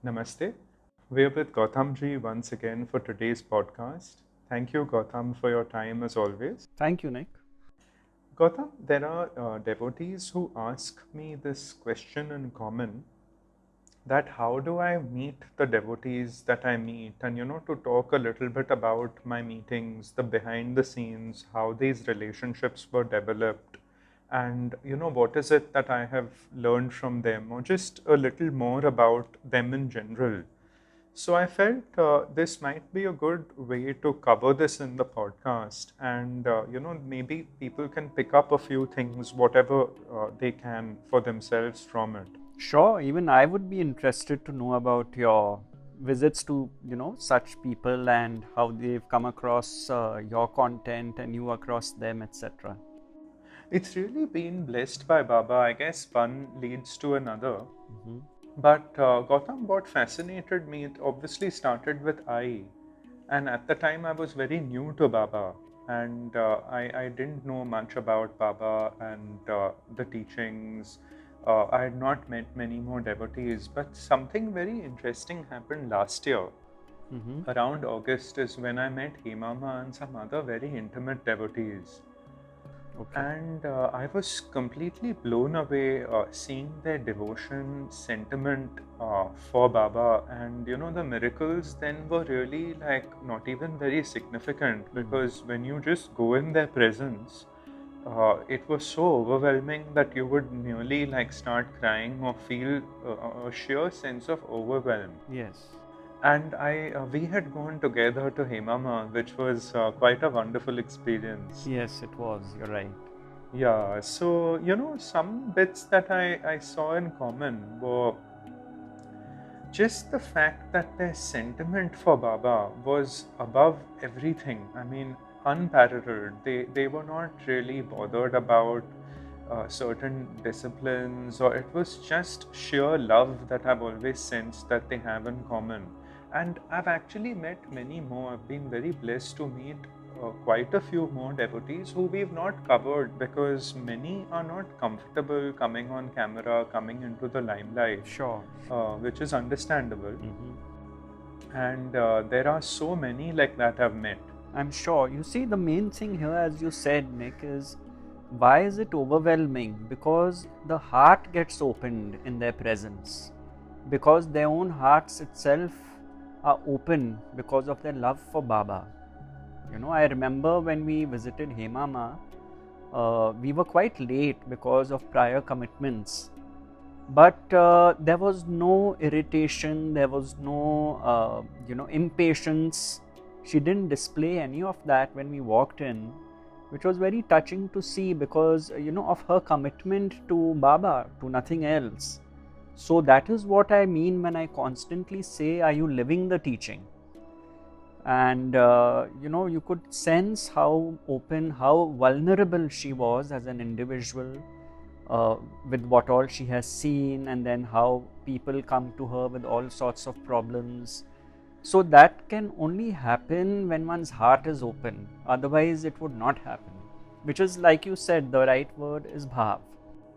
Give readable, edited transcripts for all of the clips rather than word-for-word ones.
Namaste. We're with Gautamji once again for today's podcast. Thank you, Gautam, for your time as always. Thank you, Nick. Gautam, there are devotees who ask me this question in common that how do I meet the devotees that I meet? And, to talk a little bit about my meetings, the behind the scenes, how these relationships were developed, and, what is it that I have learned from them, or just a little more about them in general. So I felt this might be a good way to cover this in the podcast, and maybe people can pick up a few things, whatever they can for themselves from it. Sure, even I would be interested to know about your visits to, such people and how they've come across your content and you across them, etc. It's really been blessed by Baba. I guess one leads to another. Mm-hmm. But Gautam, what fascinated me, it obviously started with I. And at the time, I was very new to Baba. And I didn't know much about Baba and the teachings. I had not met many more devotees. But something very interesting happened last year. Mm-hmm. Around August is when I met Hemama and some other very intimate devotees. Okay. And I was completely blown away seeing their devotion, sentiment for Baba. And the miracles then were really like not even very significant because when you just go in their presence, it was so overwhelming that you would nearly like start crying or feel a sheer sense of overwhelm. Yes. And we had gone together to Hemama, which was quite a wonderful experience. Yes, it was. You're right. Yeah, so some bits that I saw in common were just the fact that their sentiment for Baba was above everything. I mean, unparalleled. They were not really bothered about certain disciplines, or it was just sheer love that I've always sensed that they have in common. And I've actually met many more. I've been very blessed to meet quite a few more devotees who we've not covered because many are not comfortable coming on camera, coming into the limelight, Sure. which is understandable. Mm-hmm. And there are so many like that I've met. I'm sure. You see, the main thing here, as you said, Nick, is why is it overwhelming? Because the heart gets opened in their presence. Because their own hearts itself are open because of their love for Baba. I remember when we visited Hemama, we were quite late because of prior commitments. But there was no irritation, there was no, impatience. She didn't display any of that when we walked in, which was very touching to see because, of her commitment to Baba, to nothing else. So that is what I mean when I constantly say, are you living the teaching? And you could sense how open, how vulnerable she was as an individual with what all she has seen, and then how people come to her with all sorts of problems. So that can only happen when one's heart is open, otherwise it would not happen, which is, like you said, the right word is bhav.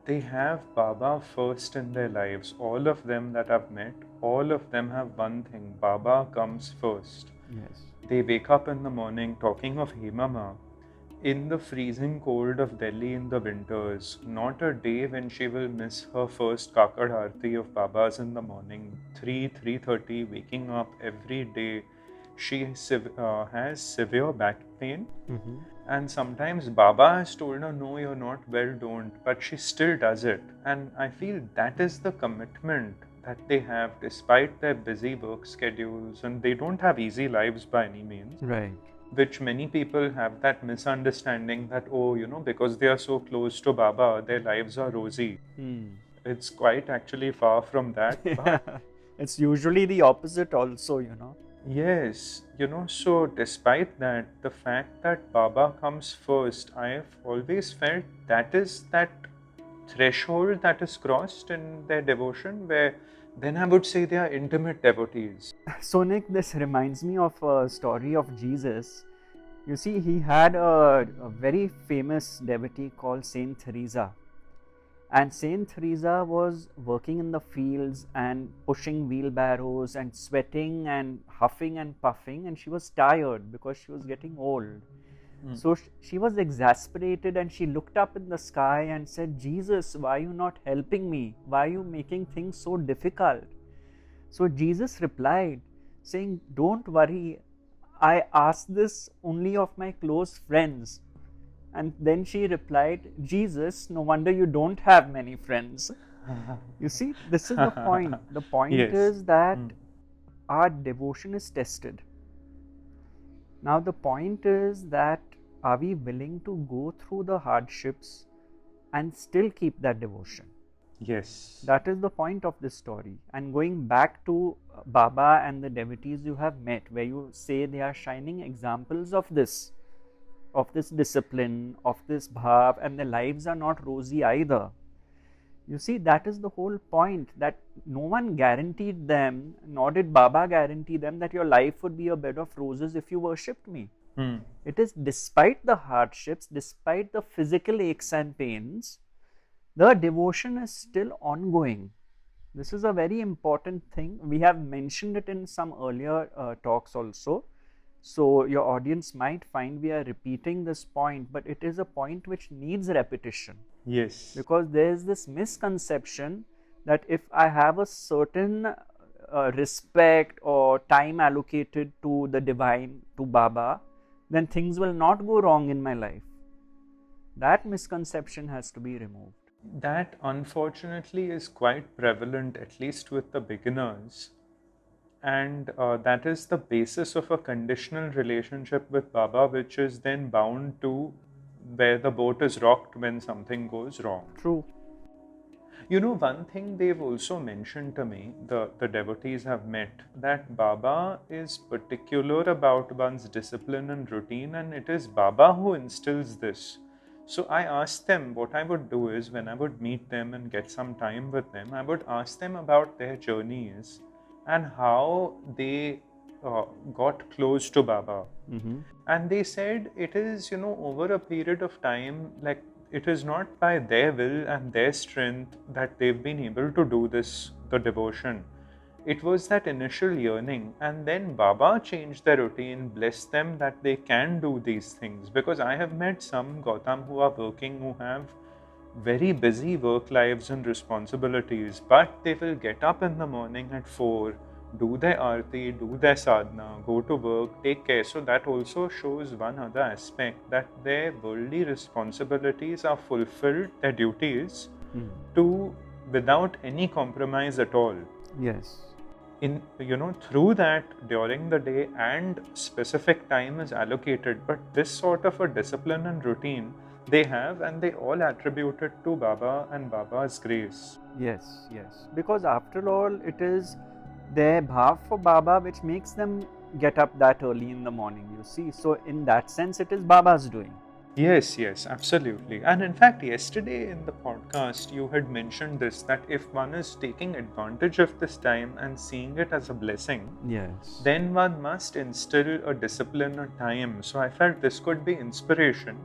They have Baba first in their lives. All of them that I've met, all of them have one thing: Baba comes first. Yes. They wake up in the morning, talking of Hemama, in the freezing cold of Delhi in the winters. Not a day when she will miss her first Kakad Aarti of Baba's in the morning. 3:30, waking up every day. She has severe back pain. Mm-hmm. And sometimes Baba has told her, no, you're not well, don't. But she still does it. And I feel that is the commitment that they have despite their busy work schedules. And they don't have easy lives by any means. Right. Which many people have that misunderstanding that, oh, because they are so close to Baba, their lives are rosy. It's quite actually far from that. But It's usually the opposite also. yes, so despite that, the fact that Baba comes first, I've always felt that is that threshold that is crossed in their devotion, where then I would say they are intimate devotees. So, Nick, this reminds me of a story of Jesus. You see, he had a very famous devotee called Saint Teresa. And Saint Teresa was working in the fields and pushing wheelbarrows and sweating and huffing and puffing, and she was tired because she was getting old. So she was exasperated, and she looked up in the sky and said, Jesus, why are you not helping me? Why are you making things so difficult? So Jesus replied, saying, don't worry, I asked this only of my close friends. And then she replied, Jesus, no wonder you don't have many friends. You see, this is the point. The point Yes. is that our devotion is tested. Now, the point is that are we willing to go through the hardships and still keep that devotion? Yes. That is the point of this story. And going back to Baba and the devotees you have met, where you say they are shining examples of this discipline, of this bhav, and their lives are not rosy either. You see, that is the whole point, that no one guaranteed them, nor did Baba guarantee them that your life would be a bed of roses if you worshipped me. It is despite the hardships, despite the physical aches and pains, the devotion is still ongoing. This is a very important thing. We have mentioned it in some earlier talks also. So your audience might find we are repeating this point, but it is a point which needs repetition. Yes. Because there is this misconception that if I have a certain respect or time allocated to the divine, to Baba, then things will not go wrong in my life. That misconception has to be removed. That unfortunately is quite prevalent, at least with the beginners. And that is the basis of a conditional relationship with Baba, which is then bound to where the boat is rocked when something goes wrong. True. You know, one thing they've also mentioned to me, the devotees have met, that Baba is particular about one's discipline and routine, and it is Baba who instills this. So I asked them, what I would do is when I would meet them and get some time with them, I would ask them about their journeys and how they got close to Baba. And they said it is, over a period of time, like it is not by their will and their strength that they've been able to do this, the devotion. It was that initial yearning, and then Baba changed their routine, blessed them that they can do these things. Because I have met some Gautam who are working, who have very busy work lives and responsibilities, but they will get up in the morning at 4, do their arti, do their sadhana, go to work, take care. So that also shows one other aspect, that their worldly responsibilities are fulfilled, their duties, to without any compromise at all. Yes. Through that, during the day and specific time is allocated, but this sort of a discipline and routine they have, and they all attribute it to Baba and Baba's grace. Yes, yes. Because after all, it is their bhav for Baba which makes them get up that early in the morning, you see. So in that sense, it is Baba's doing. Yes, absolutely. And in fact, yesterday in the podcast, you had mentioned this, that if one is taking advantage of this time and seeing it as a blessing, yes, then one must instill a discipline and time. So I felt this could be inspiration,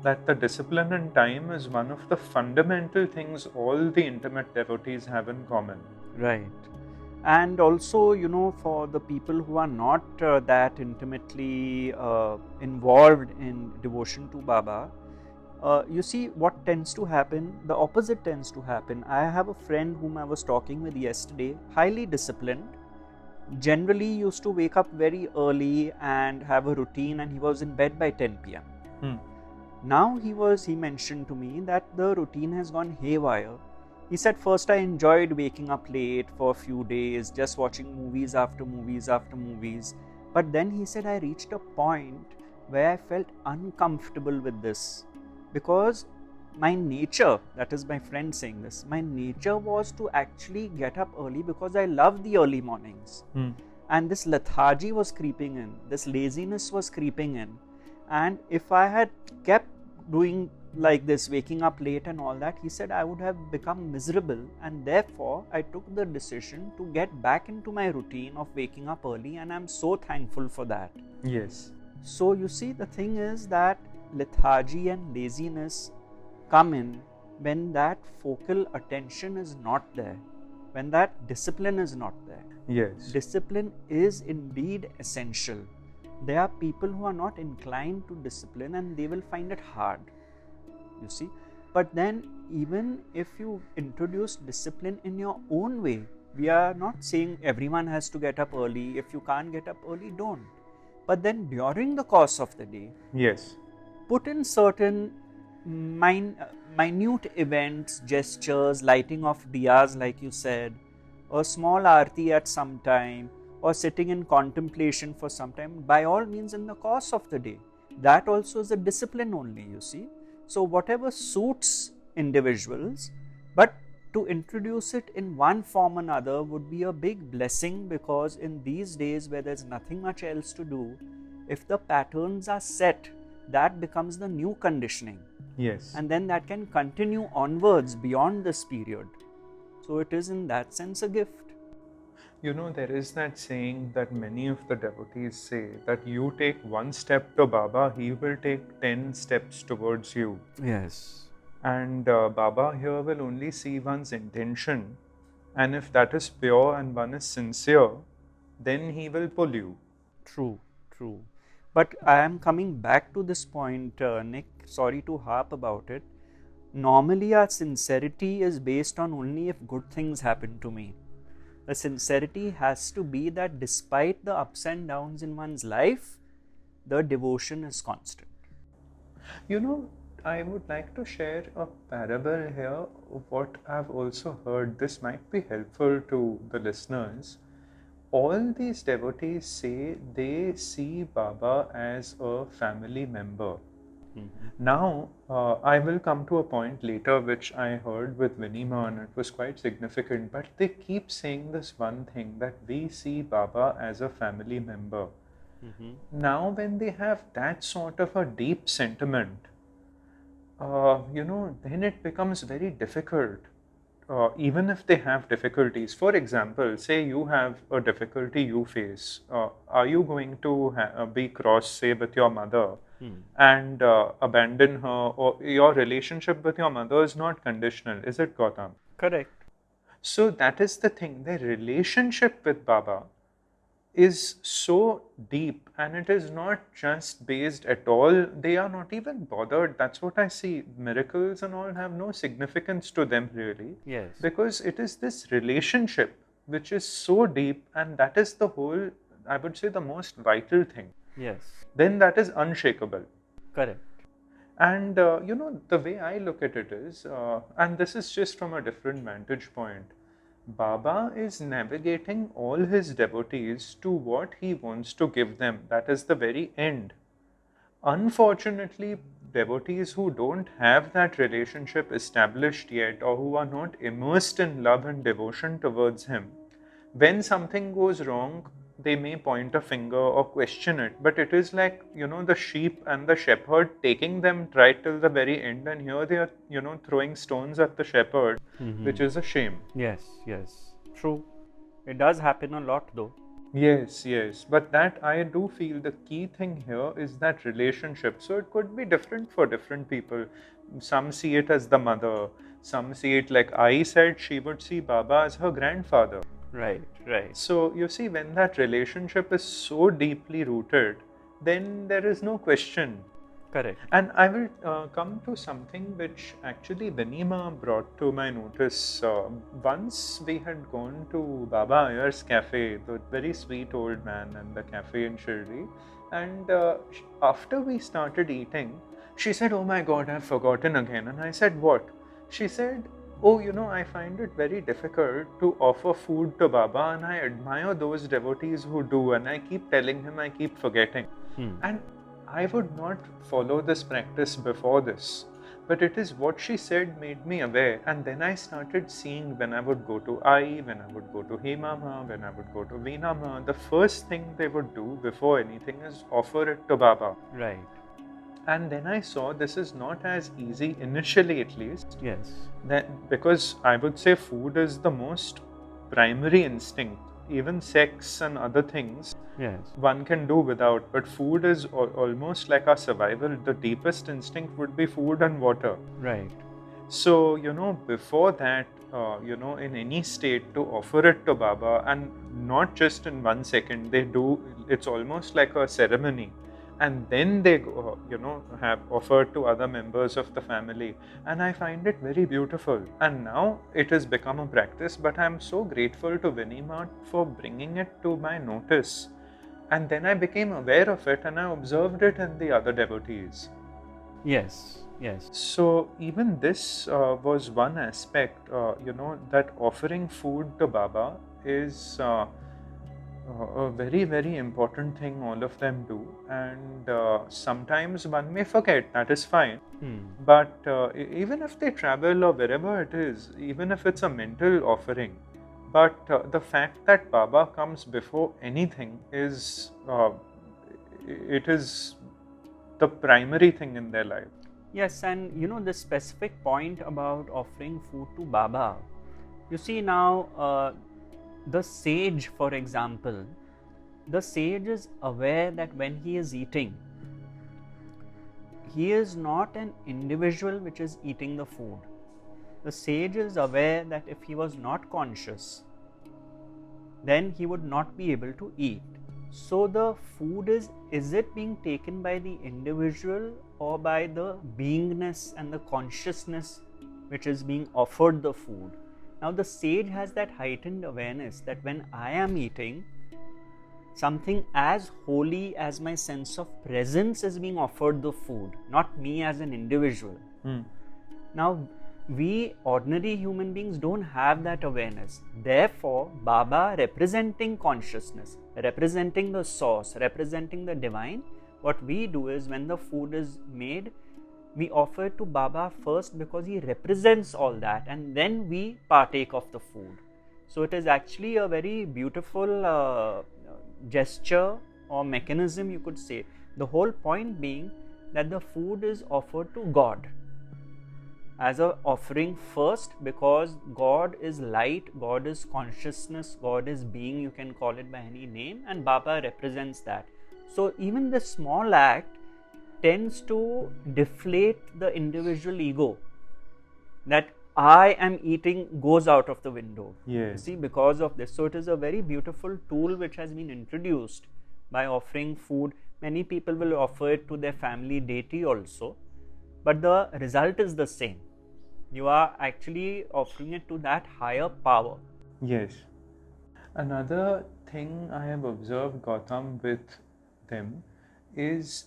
that the discipline and time is one of the fundamental things all the intimate devotees have in common. Right. And also, for the people who are not that intimately involved in devotion to Baba, you see what tends to happen, the opposite tends to happen. I have a friend whom I was talking with yesterday, highly disciplined, generally used to wake up very early and have a routine, and he was in bed by 10 p.m. Now he mentioned to me that the routine has gone haywire. He said, first I enjoyed waking up late for a few days, just watching movies after movies after movies. But then he said, I reached a point where I felt uncomfortable with this. Because my nature, that is my friend saying this, my nature was to actually get up early because I love the early mornings. And this lethargy was creeping in, this laziness was creeping in. And if I had kept doing like this, waking up late and all that, he said I would have become miserable, and therefore I took the decision to get back into my routine of waking up early, and I'm so thankful for that. Yes. So you see, the thing is that lethargy and laziness come in when that focal attention is not there, when that discipline is not there. Yes. Discipline is indeed essential. There are people who are not inclined to discipline and they will find it hard, you see. But then, even if you introduce discipline in your own way, we are not saying everyone has to get up early. If you can't get up early, don't. But then, during the course of the day, Yes. put in certain minute events, gestures, lighting of diyas, like you said, a small aarti at some time, or sitting in contemplation for some time, by all means in the course of the day. That also is a discipline only, you see. So whatever suits individuals, but to introduce it in one form or another would be a big blessing, because in these days where there's nothing much else to do, if the patterns are set, that becomes the new conditioning. Yes. And then that can continue onwards beyond this period. So it is in that sense a gift. You know, there is that saying that many of the devotees say that you take one step to Baba, he will take 10 steps towards you. Yes. And Baba here will only see one's intention. And if that is pure and one is sincere, then he will pull you. True, true. But I am coming back to this point, Nick. Sorry to harp about it. Normally, our sincerity is based on only if good things happen to me. The sincerity has to be that despite the ups and downs in one's life, the devotion is constant. You know, I would like to share a parable here of what I've also heard. This might be helpful to the listeners. All these devotees say they see Baba as a family member. Now, I will come to a point later which I heard with Vinima, and it was quite significant, but they keep saying this one thing, that we see Baba as a family member. Now, when they have that sort of a deep sentiment, then it becomes very difficult. Even if they have difficulties, for example, say you have a difficulty you face, are you going to be cross, say, with your mother and abandon her? Or your relationship with your mother is not conditional, is it, Gautam? Correct. So that is the thing. The relationship with Baba is so deep, and it is not just based at all. They are not even bothered. That's what I see. Miracles and all have no significance to them, really. Yes. Because it is this relationship which is so deep, and that is the whole, I would say, the most vital thing. Yes. Then that is unshakable. Correct. And the way I look at it is, and this is just from a different vantage point, Baba is navigating all his devotees to what he wants to give them. That is the very end. Unfortunately, devotees who don't have that relationship established yet, or who are not immersed in love and devotion towards him, when something goes wrong, they may point a finger or question it, but it is like, the sheep and the shepherd taking them right till the very end, and here they are, throwing stones at the shepherd, which is a shame. Yes, yes. True. It does happen a lot though. Yes, yes. But that I do feel the key thing here is that relationship. So it could be different for different people. Some see it as the mother, some see it like I said, she would see Baba as her grandfather. Right, right. So you see, when that relationship is so deeply rooted, then there is no question. Correct. And I will come to something which actually Vinima brought to my notice. Once we had gone to Baba Ayer's cafe, the very sweet old man, and the cafe in Shirdi. And after we started eating, she said, "Oh my God, I've forgotten again." And I said, "What?" She said, "Oh, I find it very difficult to offer food to Baba, and I admire those devotees who do, and I keep telling him I keep forgetting." And I would not follow this practice before this, but it is what she said made me aware. And then I started seeing, when I would go to when I would go to Hemama, when I would go to Veenama, the first thing they would do before anything is offer it to Baba. Right. And then I saw this is not as easy, initially at least. Yes. Because I would say food is the most primary instinct. Even sex and other things, yes, one can do without. But food is almost like our survival. The deepest instinct would be food and water. Right. So, before that, in any state to offer it to Baba, and not just in 1 second, they do, it's almost like a ceremony. And then they go, have offered to other members of the family. And I find it very beautiful. And now it has become a practice, but I'm so grateful to Vinimart for bringing it to my notice. And then I became aware of it and I observed it in the other devotees. Yes, yes. So even this was one aspect, that offering food to Baba is a very, very important thing all of them do. And sometimes one may forget, that is fine. But even if they travel or wherever it is, even if it's a mental offering, but the fact that Baba comes before anything is, it is the primary thing in their life. Yes, and the specific point about offering food to Baba. You see now, the sage, for example, the sage is aware that when he is eating, he is not an individual which is eating the food. The sage is aware that if he was not conscious, then he would not be able to eat. So the food is it being taken by the individual or by the beingness and the consciousness which is being offered the food? Now the sage has that heightened awareness that when I am eating, something as holy as my sense of presence is being offered the food, not me as an individual. Now, we ordinary human beings don't have that awareness. Therefore, Baba, representing consciousness, representing the source, representing the divine, what we do is when the food is made, we offer it to Baba first because he represents all that, and then we partake of the food. So it is actually a very beautiful gesture or mechanism, you could say. The whole point being that the food is offered to God as an offering first, because God is light, God is consciousness, God is being, you can call it by any name, and Baba represents that. So even this small act tends to deflate the individual ego, that I am eating goes out of the window. Yes. See, because of this. So it is a very beautiful tool which has been introduced by offering food. Many people will offer it to their family deity also, but the result is the same. You are actually offering it to that higher power. Yes. Another thing I have observed, Gautam, with them is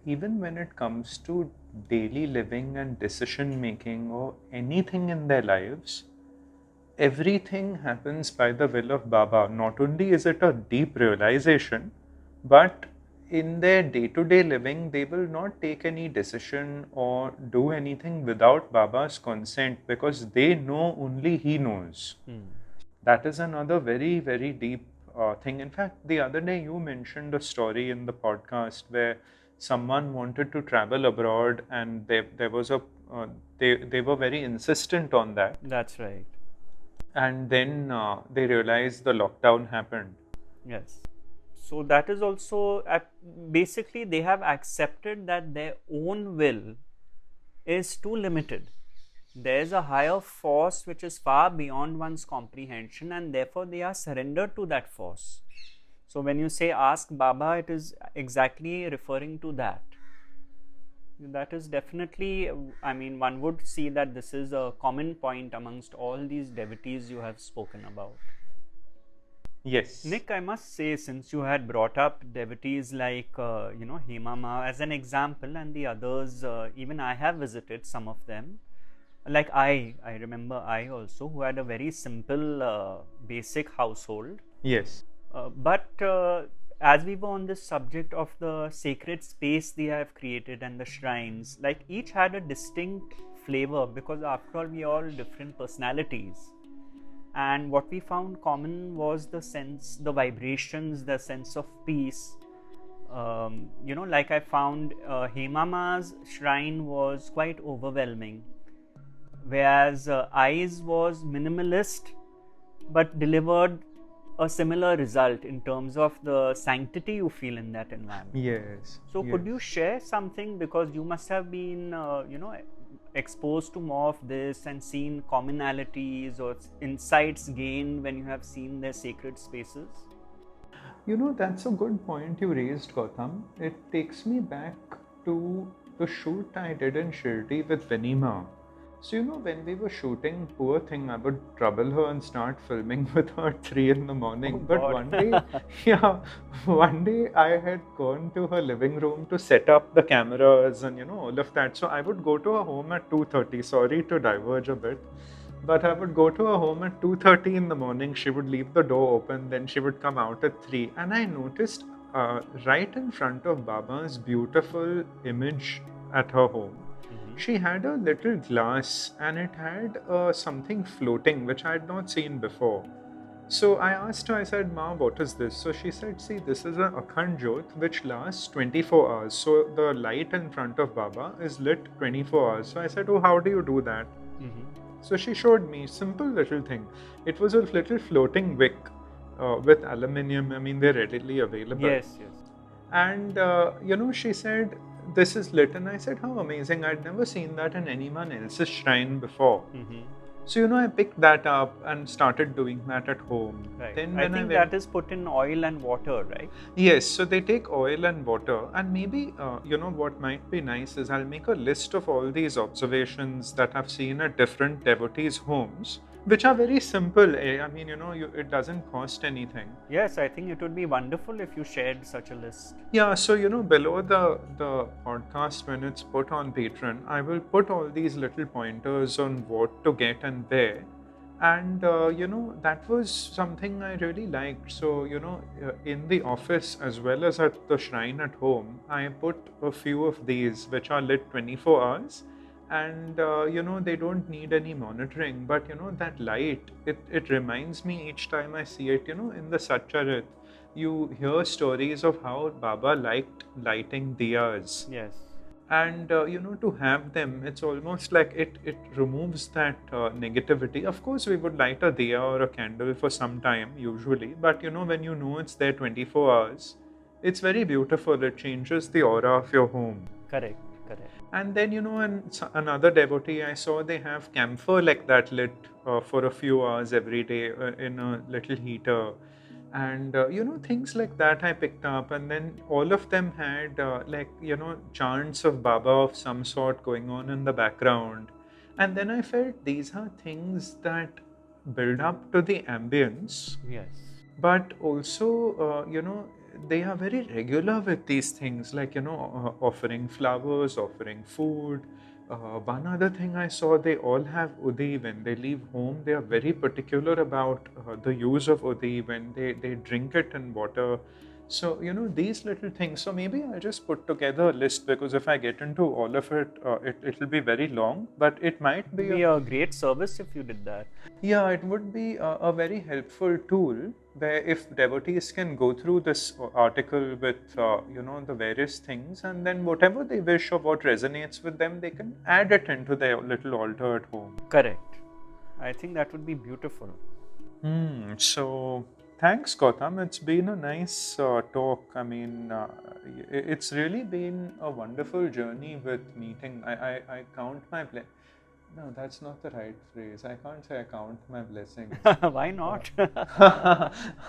even when it comes to daily living and decision making or anything in their lives, everything happens by the will of Baba. Not only is it a deep realization, but in their day-to-day living, they will not take any decision or do anything without Baba's consent, because they know only he knows. That is another very, very deep thing. In fact, the other day you mentioned a story in the podcast where someone wanted to travel abroad, and there was they were very insistent on that. That's right. And then they realized the lockdown happened. Yes. So that is also, basically they have accepted that their own will is too limited. There is a higher force which is far beyond one's comprehension, and therefore they are surrendered to that force. So when you say ask Baba, it is exactly referring to that. That is definitely, I mean, one would see that this is a common point amongst all these devotees you have spoken about. Yes. Nick, I must say, since you had brought up devotees like, Hema Ma as an example, and the others, even I have visited some of them. Like I remember I also, who had a very simple, basic household. Yes. But as we were on this subject of the sacred space they have created and the shrines, like each had a distinct flavor, because after all we are all different personalities. And what we found common was the sense, the vibrations, the sense of peace. Like I found Hema Ma's shrine was quite overwhelming, whereas I's was minimalist but delivered a similar result in terms of the sanctity you feel in that environment. Yes. So could you share something, because you must have been exposed to more of this and seen commonalities or insights gained when you have seen their sacred spaces? You know, that's a good point you raised, Gautam. It takes me back to the shoot I did in Shirdi with Vinima. So, you know, when we were shooting, poor thing, I would trouble her and start filming with her at 3 in the morning. Oh, But God. one day, yeah, one day I had gone to her living room to set up the cameras and, you know, all of that. So I would go to her home at 2:30. Sorry to diverge a bit. But I would go to her home at 2:30 in the morning. She would leave the door open, then she would come out at 3. And I noticed right in front of Baba's beautiful image at her home, she had a little glass and it had something floating which I had not seen before. So I asked her, I said, Ma, what is this? So she said, see, this is a Akhand Jyot which lasts 24 hours. So the light in front of Baba is lit 24 hours. So I said, oh, how do you do that? So she showed me, simple little thing. It was a little floating wick with aluminium. I mean, they're readily available. Yes. And, you know, she said, this is lit. And I said, how amazing. I'd never seen that in anyone else's shrine before. So, you know, I picked that up and started doing that at home. Right. Then I when think went- that is put in oil and water, right? Yes, so they take oil and water, and maybe, you know, what might be nice is I'll make a list of all these observations that I've seen at different devotees' homes, which are very simple. I mean, you know, it doesn't cost anything. Yes, I think it would be wonderful if you shared such a list. Yeah, so, you know, below the podcast, when it's put on Patreon, I will put all these little pointers on what to get and where. And, you know, that was something I really liked. So, you know, in the office as well as at the shrine at home, I put a few of these which are lit 24 hours. And, you know, they don't need any monitoring. But, you know, that light, it reminds me each time I see it, you know, in the Satcharit, you hear stories of how Baba liked lighting diyas. Yes. And you know, to have them, it's almost like it removes that negativity. Of course, we would light a diya or a candle for some time usually, but you know, when you know it's there 24 hours, it's very beautiful. It changes the aura of your home. Correct. And then, you know, another devotee I saw, they have camphor like that lit for a few hours every day in a little heater. And, you know, things like that I picked up. And then all of them had, like, you know, chants of Baba of some sort going on in the background. And then I felt these are things that build up to the ambience. Yes. But also, you know, they are very regular with these things, like, you know, offering flowers, offering food. One other thing I saw, they all have Udi. When they leave home, they are very particular about the use of Udi when they drink it in water. So, you know, these little things. So maybe I'll just put together a list, because if I get into all of it, it'll be very long, but it might be Be a great service if you did that. yeah, it would be a very helpful tool where if devotees can go through this article with, you know, the various things, and then whatever they wish or what resonates with them, they can add it into their little altar at home. Correct. I think that would be beautiful. So thanks, Gautam. It's been a nice talk. I mean, it's really been a wonderful journey with meeting. I count my No, that's not the right phrase. I can't say I count my blessings. Why not?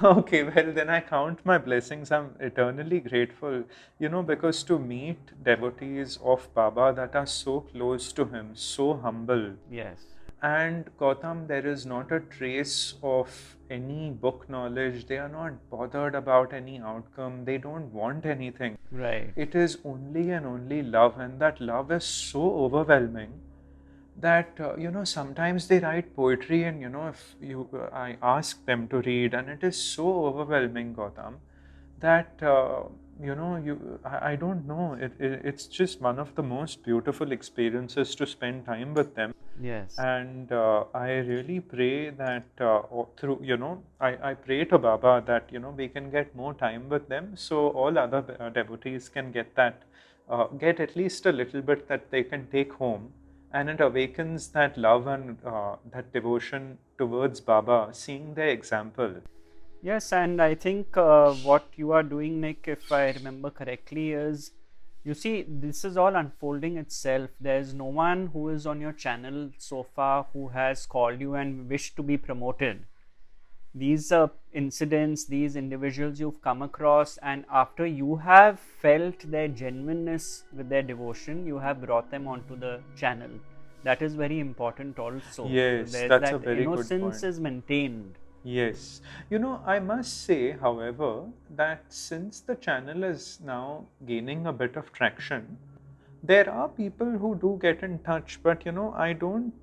Okay, well, then I count my blessings. I'm eternally grateful, you know, because to meet devotees of Baba that are so close to him, so humble. Yes. And Gautam, there is not a trace of any book knowledge. They are not bothered about any outcome. They don't want anything. Right. It is only and only love, and that love is so overwhelming that you know, sometimes they write poetry, and you know, if you I ask them to read, and it is so overwhelming, Gautam, that you know, I don't know, it's just one of the most beautiful experiences to spend time with them. Yes. And I really pray that through, you know, I pray to Baba that, you know, we can get more time with them, so all other devotees can get that, get at least a little bit that they can take home, and it awakens that love and that devotion towards Baba, seeing their example. Yes, and I think what you are doing, Nick, if I remember correctly, is You see, this is all unfolding itself. There's no one who is on your channel so far who has called you and wished to be promoted. These incidents, these individuals you've come across, and after you have felt their genuineness with their devotion, you have brought them onto the channel. That is very important also. Yes, There's that's a that very good innocence point. is maintained. Yes. I must say, however, that since the channel is now gaining a bit of traction, there are people who do get in touch, but I don't,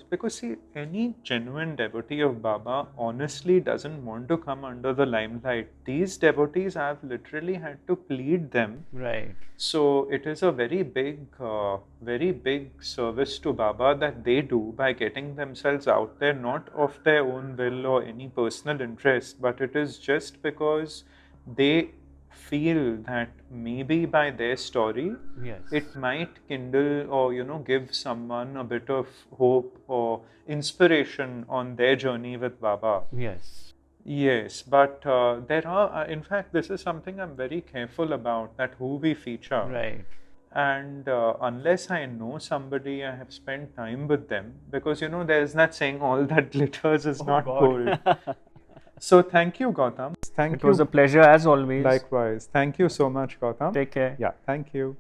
because see, any genuine devotee of Baba honestly doesn't want to come under the limelight. These devotees, I've literally had to plead them. Right. So it is a very big service to Baba that they do by getting themselves out there, not of their own will or any personal interest, but it is just because they feel that maybe by their story Yes. it might kindle or give someone a bit of hope or inspiration on their journey with Baba. Yes. Yes, but there are, in fact, this is something I'm very careful about, that who we feature. Right. And unless I know somebody, I have spent time with them, because there's that saying, all that glitters is not God. gold. So thank you, Gautam. Thank It was a pleasure as always. Likewise. Thank you so much, Gautam. Take care. Yeah, thank you.